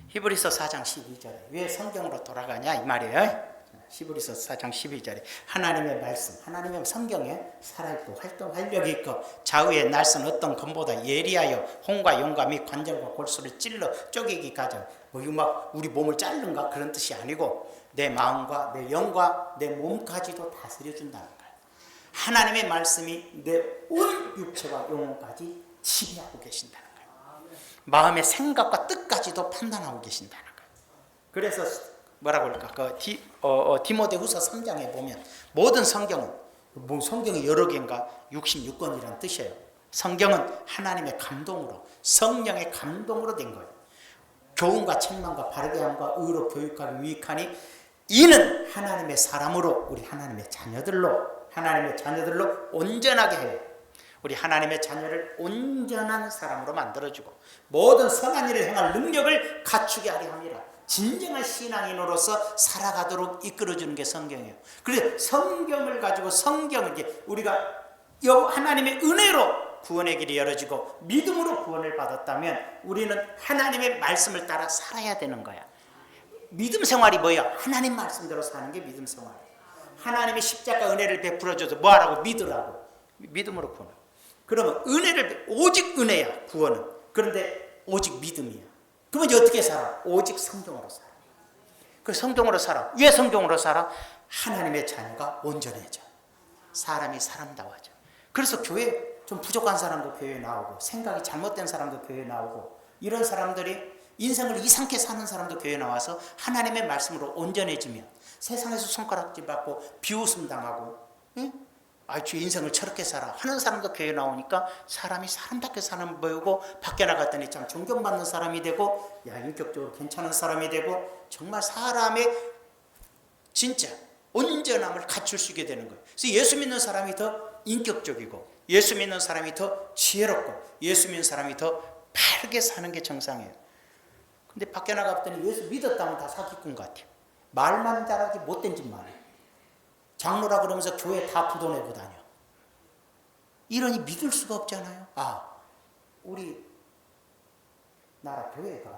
히브리서 4장 12절에 왜 성경으로 돌아가냐 이 말이에요. 히브리서 4장 12절에 하나님의 말씀, 하나님의 성경에 살아있고 활력이 있고 좌우의 날선 어떤 검보다 예리하여 혼과 영과 및 관절과 골수를 찔러 쪼개기까지 막 우리 몸을 자르는가 그런 뜻이 아니고 내 마음과 내 영과 내 몸까지도 다스려준다는 거예요. 하나님의 말씀이 내 온 육체와 영혼까지 지배하고 계신다는 거예요. 마음의 생각과 뜻까지도 판단하고 계신다는 거예요. 그래서 뭐라고 할까? 디모데후서 3장에 보면 모든 성경은 성경이 여러 개인가 66권이라는 뜻이에요. 성경은 하나님의 감동으로 성령의 감동으로 된 거예요. 교훈과 책망과 바르게 함과 의로 교육하기 유익하니 이는 하나님의 사람으로 우리 하나님의 자녀들로 온전하게 해요. 우리 하나님의 자녀를 온전한 사람으로 만들어주고 모든 선한 일을 행할 능력을 갖추게 하려 함이라. 진정한 신앙인으로서 살아가도록 이끌어주는 게 성경이에요. 그래서 성경을 가지고 성경을 이제 우리가 하나님의 은혜로 구원의 길이 열어지고 믿음으로 구원을 받았다면 우리는 하나님의 말씀을 따라 살아야 되는 거야. 믿음 생활이 뭐야? 하나님 말씀대로 사는 게 믿음 생활이에요. 하나님의 십자가 은혜를 베풀어줘서 뭐하라고? 믿으라고. 믿음으로 구원. 그러면 오직 은혜야 구원은. 그런데 오직 믿음이야. 그러면 이제 어떻게 살아? 오직 성경으로 살아. 그 성경으로 살아. 왜 성경으로 살아? 하나님의 자녀가 온전해져. 사람이 사람다워져. 그래서 교회 좀 부족한 사람도 교회에 나오고 생각이 잘못된 사람도 교회에 나오고 이런 사람들이 인생을 이상하게 사는 사람도 교회에 나와서 하나님의 말씀으로 온전해지면 세상에서 손가락질 받고 비웃음 당하고 주 인생을 저렇게 살아 하는 사람도 교회에 나오니까 사람이 사람답게 사는 보이고 밖에 나갔더니 참 존경받는 사람이 되고 인격적으로 괜찮은 사람이 되고 정말 사람의 진짜 온전함을 갖출 수 있게 되는 거예요. 그래서 예수 믿는 사람이 더 인격적이고 예수 믿는 사람이 더 지혜롭고 예수 믿는 사람이 더 바르게 사는 게 정상이에요. 근데 밖에 나갔더니 예수 믿었다면 다 사기꾼 같아요. 말만 잘하지 못된 짓만 해요. 장로라 그러면서 교회 다 부도내고 다녀. 이러니 믿을 수가 없잖아요. 우리 나라 교회가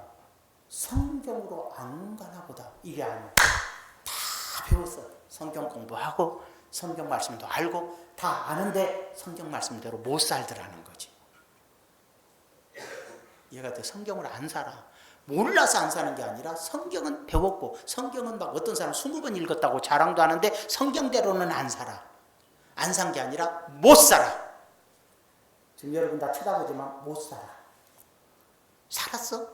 성경으로 안 가나 보다. 이게 아니에요. 다 배웠어. 성경 공부하고 성경 말씀도 알고 다 아는데 성경 말씀대로 못 살더라는 거지. 얘가 더 성경을 안 살아. 몰라서 안 사는 게 아니라 성경은 배웠고 성경은 막 어떤 사람 20번 읽었다고 자랑도 하는데 성경대로는 안 살아. 안 산 게 아니라 못 살아. 지금 여러분 다 쳐다보지만 못 살아. 살았어?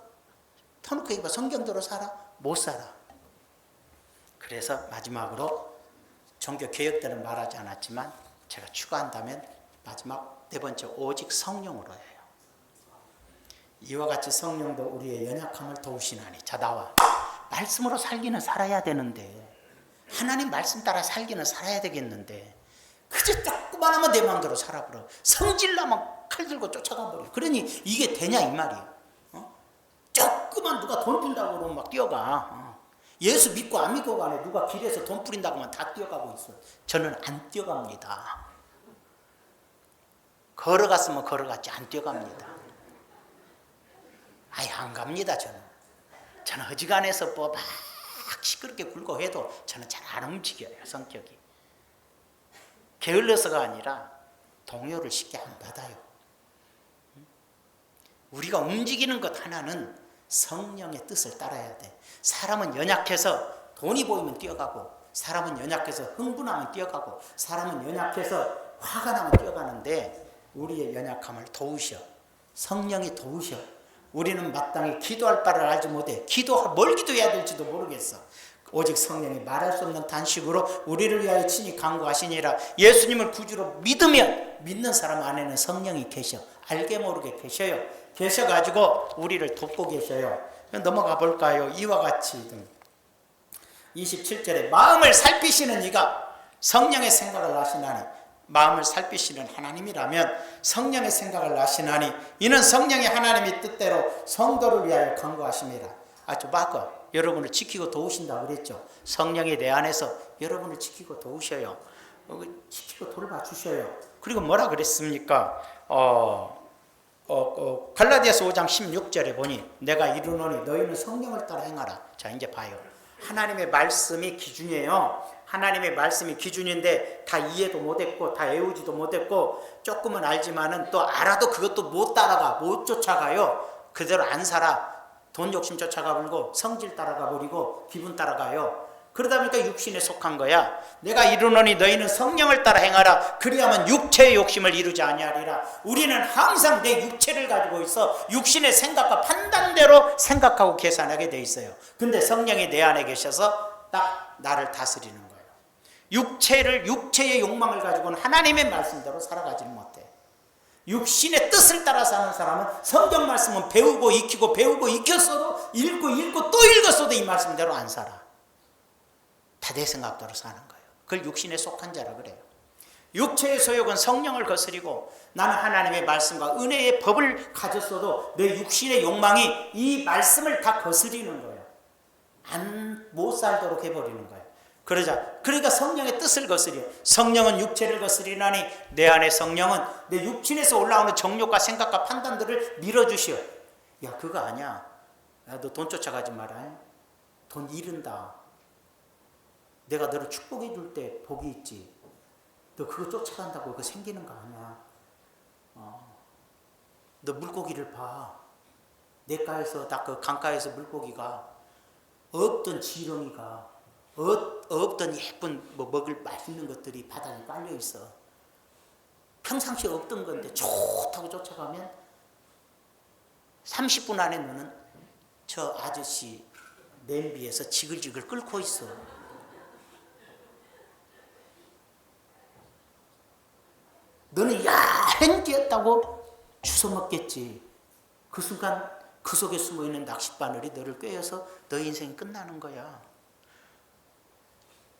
터놓고 얘기해봐. 성경대로 살아? 못 살아. 그래서 마지막으로 종교 개혁 때는 말하지 않았지만 제가 추가한다면 마지막 네 번째 오직 성령으로 해요. 이와 같이 성령도 우리의 연약함을 도우시나니. 자 나와. 말씀으로 살기는 살아야 되는데 하나님 말씀 따라 살기는 살아야 되겠는데 그저 조그만하면 내 마음대로 살아버려. 성질나면 칼 들고 쫓아가 버려. 그러니 이게 되냐 이 말이야. 조그만 누가 돈 준다고 그러면 막 뛰어가. 예수 믿고 안 믿고 가네. 누가 길에서 돈 뿌린다고 하면 다 뛰어가고 있어. 저는 안 뛰어갑니다. 걸어갔으면 걸어갔지 안 뛰어갑니다. 안 갑니다. 저는 어지간해서 막 시끄럽게 굴고 해도 저는 잘 안 움직여요. 성격이 게을러서가 아니라 동요를 쉽게 안 받아요. 우리가 움직이는 것 하나는 성령의 뜻을 따라야 돼. 사람은 연약해서 돈이 보이면 뛰어가고 사람은 연약해서 흥분하면 뛰어가고 사람은 연약해서 화가 나면 뛰어가는데 우리의 연약함을 도우셔. 성령이 도우셔. 우리는 마땅히 기도할 바를 알지 못해. 뭘 기도해야 될지도 모르겠어. 오직 성령이 말할 수 없는 단식으로 우리를 위하여 친히 간구하시니라. 예수님을 구주로 믿으면 믿는 사람 안에는 성령이 계셔. 알게 모르게 계셔요. 계셔가지고 우리를 돕고 계셔요. 넘어가 볼까요? 이와 같이 27절에 마음을 살피시는 이가 성령의 생각을 하시나니. 마음을 살피시는 하나님이라면 성령의 생각을 아시나니 이는 성령의 하나님의 뜻대로 성도를 위하여 간구하심이라. 아주 바꿔 여러분을 지키고 도우신다고 그랬죠. 성령이 내 안에서 여러분을 지키고 도우셔요. 지키고 돌봐주셔요. 그리고 뭐라 그랬습니까? 갈라디아서 5장 16절에 보니 내가 이르노니 너희는 성령을 따라 행하라. 자 이제 봐요. 하나님의 말씀이 기준이에요. 하나님의 말씀이 기준인데 다 이해도 못했고 다 외우지도 못했고 조금은 알지만은 또 알아도 그것도 못 따라가, 못 쫓아가요. 그대로 안 살아. 돈 욕심 쫓아가 버리고 성질 따라가 버리고 기분 따라가요. 그러다 보니까 육신에 속한 거야. 내가 이르노니 너희는 성령을 따라 행하라. 그리하면 육체의 욕심을 이루지 아니하리라. 우리는 항상 내 육체를 가지고 있어 육신의 생각과 판단대로 생각하고 계산하게 돼 있어요. 근데 성령이 내 안에 계셔서 딱 나를 다스리는 거예요. 육체의 욕망을 가지고는 하나님의 말씀대로 살아가지는 못해. 육신의 뜻을 따라 사는 사람은 성경 말씀은 배우고 익히고 배우고 익혔어도 읽고 또 읽었어도 이 말씀대로 안 살아. 다 내 생각대로 사는 거예요. 그걸 육신에 속한 자라 그래요. 육체의 소욕은 성령을 거스리고 나는 하나님의 말씀과 은혜의 법을 가졌어도 내 육신의 욕망이 이 말씀을 다 거스리는 거예요. 못 살도록 해버리는 거예요. 그러니까 성령의 뜻을 거스려. 성령은 육체를 거스리나니 내 안에 성령은 내 육신에서 올라오는 정욕과 생각과 판단들을 밀어주시오. 야, 그거 아니야. 야, 너 돈 쫓아가지 마라. 돈 잃은다. 내가 너를 축복해 줄 때 복이 있지. 너 그거 쫓아간다고 그거 생기는 거 아니야. 너 물고기를 봐. 냇가에서 그 강가에서 물고기가 없던 지렁이가 없던 예쁜 먹을 맛있는 것들이 바닥에 깔려 있어. 평상시에 없던 건데 좋다고 쫓아가면 30분 안에 너는 저 아저씨 냄비에서 지글지글 끓고 있어. 너는 야행지였다고 주워 먹겠지. 그 순간 그 속에 숨어있는 낚싯바늘이 너를 꿰어서 너의 인생이 끝나는 거야.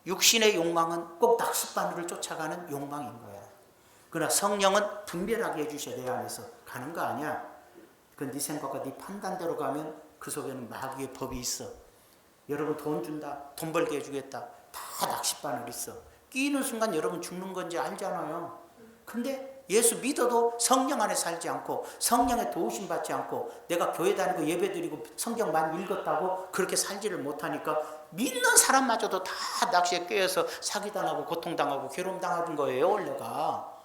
육신의 욕망은 꼭 낚싯바늘을 쫓아가는 욕망인 거야. 그러나 성령은 분별하게 해주셔야 내 안에서 가는 거 아니야. 그 네 생각과 네 판단대로 가면 그 속에는 마귀의 법이 있어. 여러분 돈 준다, 돈 벌게 해주겠다, 다 낚싯바늘 있어. 끼는 순간 여러분 죽는 건지 알잖아요. 근데 예수 믿어도 성령 안에 살지 않고 성령의 도우심 받지 않고 내가 교회 다니고 예배 드리고 성경 많이 읽었다고 그렇게 살지를 못하니까 믿는 사람마저도 다 낚시에 꿰어서 사기당하고 고통당하고 괴로움당하는 거예요, 원래가.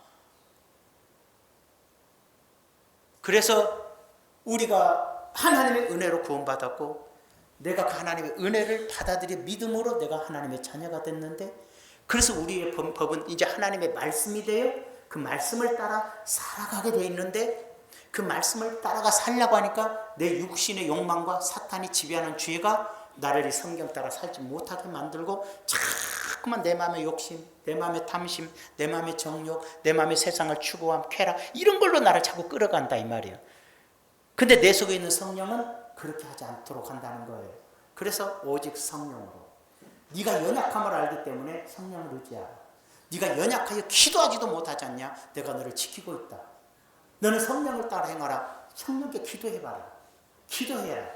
그래서 우리가 하나님의 은혜로 구원받았고 내가 그 하나님의 은혜를 받아들여 믿음으로 내가 하나님의 자녀가 됐는데 그래서 우리의 법은 이제 하나님의 말씀이 되어 그 말씀을 따라 살아가게 돼 있는데 그 말씀을 따라가 살려고 하니까 내 육신의 욕망과 사탄이 지배하는 죄가 나를 이 성경 따라 살지 못하게 만들고 자꾸만 내 마음의 욕심, 내 마음의 탐심, 내 마음의 정욕, 내 마음의 세상을 추구함, 쾌락 이런 걸로 나를 자꾸 끌어간다 이 말이에요. 근데 내 속에 있는 성령은 그렇게 하지 않도록 한다는 거예요. 그래서 오직 성령으로. 네가 연약함을 알기 때문에 성령을 의지하라. 네가 연약하여 기도하지도 못하지 않냐? 내가 너를 지키고 있다. 너는 성령을 따라 행하라. 성령께 기도해봐라. 기도해라.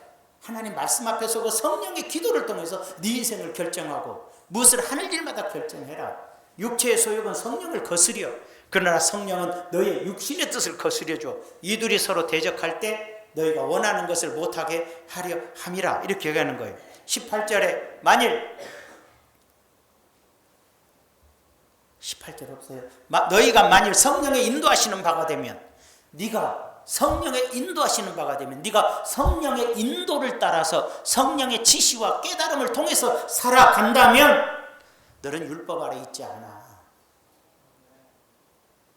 하나님 말씀 앞에 서고 성령의 기도를 통해서 네 인생을 결정하고 무엇을 하는 일마다 결정해라. 육체의 소욕은 성령을 거스려. 그러나 성령은 너의 육신의 뜻을 거스려줘. 이둘이 서로 대적할 때 너희가 원하는 것을 못하게 하려 함이라. 이렇게 얘기하는 거예요. 18절에 만일 18절 없어요. 너희가 만일 성령의 인도하시는 바가 되면 네가 성령의 인도하시는 바가 되면 네가 성령의 인도를 따라서 성령의 지시와 깨달음을 통해서 살아간다면 너는 율법 아래 있지 않아.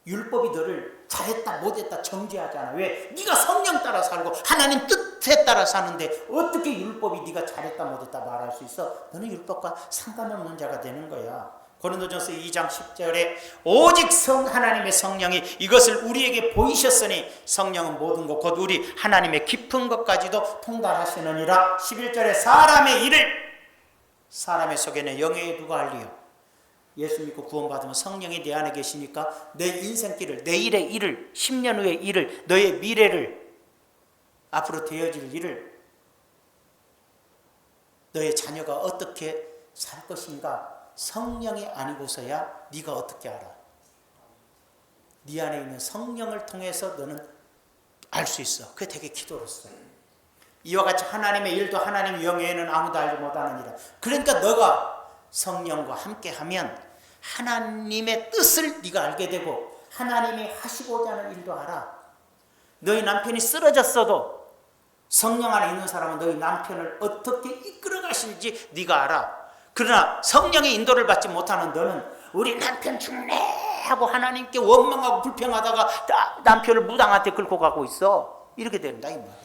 율법이 너를 잘했다 못했다 정죄하지 않아. 왜? 네가 성령 따라 살고 하나님 뜻에 따라 사는데 어떻게 율법이 네가 잘했다 못했다 말할 수 있어? 너는 율법과 상관없는 자가 되는 거야. 고린도전서 2장 10절에 오직 하나님의 성령이 이것을 우리에게 보이셨으니 성령은 모든 것 곧 우리 하나님의 깊은 것까지도 통달하시느니라. 11절에 사람의 속에는 영의 누가 알리요. 예수 믿고 구원받으면 성령이 내 안에 계시니까 내 인생길을, 내일의 일을, 10년 후의 일을, 너의 미래를, 앞으로 되어질 일을, 너의 자녀가 어떻게 살 것인가 성령이 아니고서야 네가 어떻게 알아? 네 안에 있는 성령을 통해서 너는 알 수 있어. 그게 되게 기도로서. 이와 같이 하나님의 일도 하나님의 영예에는 아무도 알지 못하느니라. 그러니까 너가 성령과 함께하면 하나님의 뜻을 네가 알게 되고 하나님이 하시고자 하는 일도 알아. 너희 남편이 쓰러졌어도 성령 안에 있는 사람은 너희 남편을 어떻게 이끌어 가실지 네가 알아. 그러나 성령의 인도를 받지 못하는 너는 우리 남편 죽네 하고 하나님께 원망하고 불평하다가 남편을 무당한테 끌고 가고 있어. 이렇게 된다 이 말이에요.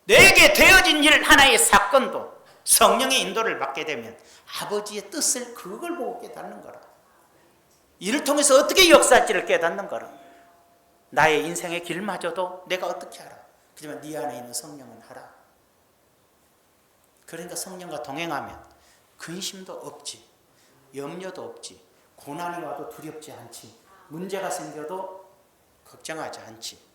내게 되어진 일 하나의 사건도 성령의 인도를 받게 되면 아버지의 뜻을 그걸 보고 깨닫는 거라. 이를 통해서 어떻게 역사할지를 깨닫는 거라. 나의 인생의 길마저도 내가 어떻게 알아. 하지만 네 안에 있는 성령은 알아. 그러니까 성령과 동행하면 근심도 없지, 염려도 없지, 고난이 와도 두렵지 않지, 문제가 생겨도 걱정하지 않지.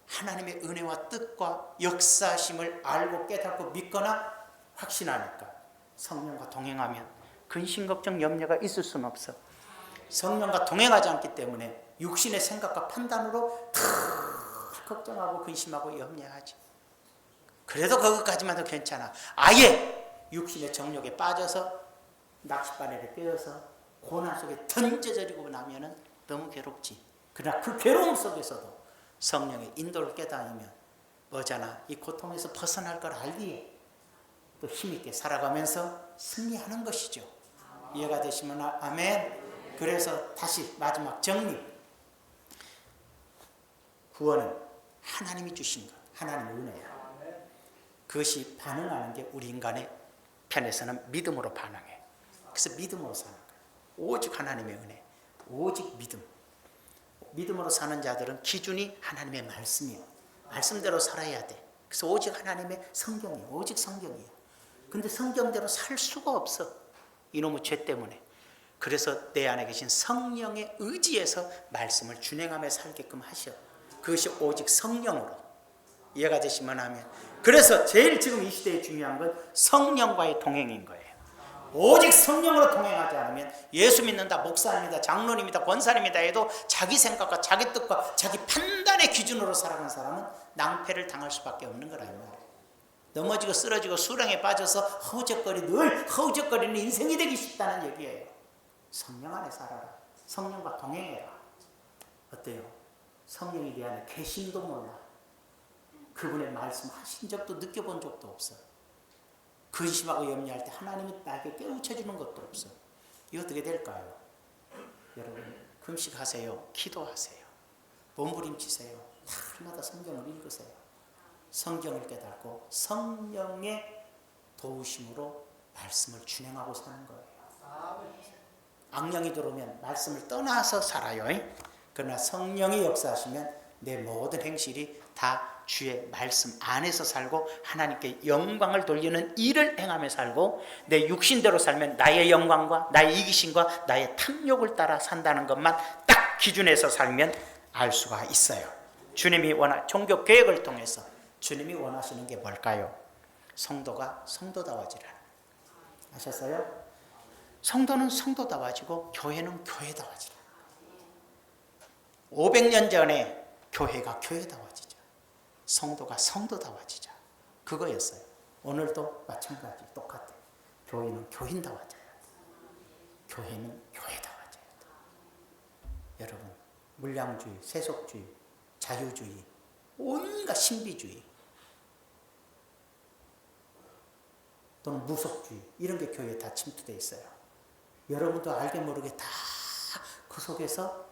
하나님의 은혜와 뜻과 역사심을 알고 깨닫고 믿거나 확신하니까 성령과 동행하면 근심, 걱정, 염려가 있을 수는 없어. 성령과 동행하지 않기 때문에 육신의 생각과 판단으로 다 걱정하고 근심하고 염려하지. 그래도 그것까지만 도 괜찮아. 아예 육신의 정욕에 빠져서 낚싯바늘에 꿰어서 고난 속에 던져져리고 나면은 너무 괴롭지. 그러나 그 괴로움 속에서도 성령의 인도를 깨달으면 뭐잖아. 이 고통에서 벗어날 걸 알기에 또 힘있게 살아가면서 승리하는 것이죠. 이해가 되시면 아멘. 그래서 다시 마지막 정리. 구원은 하나님이 주신 것, 하나님의 은혜야. 그것이 반응하는 게 우리 인간의 편에서는 믿음으로 반응해. 그래서 믿음으로 사는 거야. 오직 하나님의 은혜, 오직 믿음. 믿음으로 사는 자들은 기준이 하나님의 말씀이야. 말씀대로 살아야 돼. 그래서 오직 하나님의 성경이야. 오직 성경이야. 근데 성경대로 살 수가 없어. 이놈의 죄 때문에. 그래서 내 안에 계신 성령의 의지에서 말씀을 준행하며 살게끔 하셔. 그것이 오직 성령으로. 이해가 되시면 하면. 그래서 제일 지금 이 시대에 중요한 건 성령과의 동행인 거예요. 오직 성령으로 동행하지 않으면 예수 믿는다, 목사입니다, 장로님이다, 권사님이다 해도 자기 생각과 자기 뜻과 자기 판단의 기준으로 살아가는 사람은 낭패를 당할 수밖에 없는 거라 이 말이에요. 넘어지고 쓰러지고 수렁에 빠져서 늘 허우적거리는 인생이 되기 쉽다는 얘기예요. 성령 안에 살아라. 성령과 동행해라. 어때요? 성령이 내 안에 계심도 몰라. 그분의 말씀하신 적도 느껴본 적도 없어. 근심하고 염려할 때 하나님이 나에게 깨우쳐주는 것도 없어. 이거 어떻게 될까요? 여러분 금식하세요. 기도하세요. 몸부림치세요. 날마다 성경을 읽으세요. 성경을 깨닫고 성령의 도우심으로 말씀을 준행하고 사는 거예요. 악령이 들어오면 말씀을 떠나서 살아요. 그러나 성령이 역사하시면 내 모든 행실이 다 주의 말씀 안에서 살고 하나님께 영광을 돌리는 일을 행하며 살고 내 육신대로 살면 나의 영광과 나의 이기심과 나의 탐욕을 따라 산다는 것만 딱 기준에서 살면 알 수가 있어요. 주님이 종교 계획을 통해서 주님이 원하시는 게 뭘까요? 성도가 성도다워지라는. 아셨어요? 성도는 성도다워지고 교회는 교회다워지라. 500년 전에 교회가 교회다워지자. 성도가 성도다워지자. 그거였어요. 오늘도 마찬가지 똑같아. 교회는 교인다워져야 돼. 교회는 교회다워져야 돼. 여러분 물량주의, 세속주의, 자유주의, 온갖 신비주의 또는 무속주의 이런 게 교회에 다 침투되어 있어요. 여러분도 알게 모르게 다 그 속에서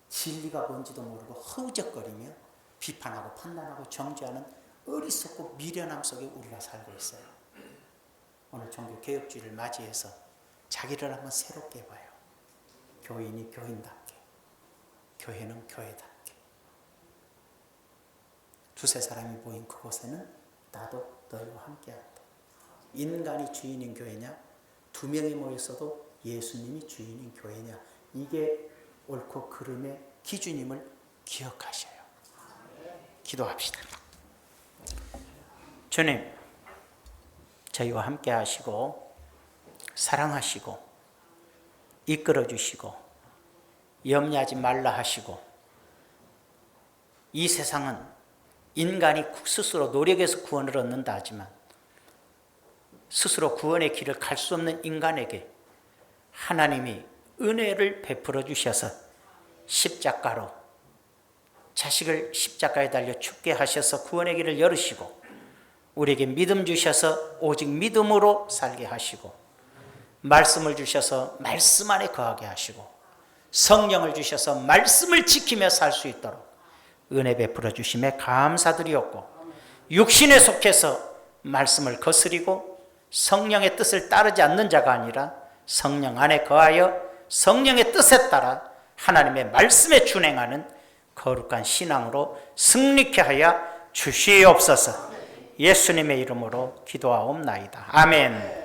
진리가 뭔지도 모르고 허우적거리며 비판하고 판단하고 정죄하는 어리석고 미련함 속에 우리가 살고 있어요. 오늘 종교개혁주의를 맞이해서 자기를 한번 새롭게 해봐요. 교인이 교인답게, 교회는 교회답게. 두세 사람이 모인 그곳에는 나도 너희와 함께한다. 인간이 주인인 교회냐, 두 명이 모였어도 예수님이 주인인 교회냐, 이게 옳고 그름의 기준임을 기억하셔요. 기도합시다. 주님, 저희와 함께 하시고 사랑하시고 이끌어 주시고 염려하지 말라 하시고 이 세상은 인간이 스스로 노력해서 구원을 얻는다 하지만 스스로 구원의 길을 갈 수 없는 인간에게 하나님이 은혜를 베풀어 주셔서 십자가로 자식을 십자가에 달려 죽게 하셔서 구원의 길을 열으시고 우리에게 믿음 주셔서 오직 믿음으로 살게 하시고 말씀을 주셔서 말씀 안에 거하게 하시고 성령을 주셔서 말씀을 지키며 살 수 있도록 은혜 베풀어 주심에 감사드리옵고 육신에 속해서 말씀을 거스리고 성령의 뜻을 따르지 않는 자가 아니라 성령 안에 거하여 성령의 뜻에 따라 하나님의 말씀에 준행하는 거룩한 신앙으로 승리케 하여 주시옵소서. 예수님의 이름으로 기도하옵나이다. 아멘.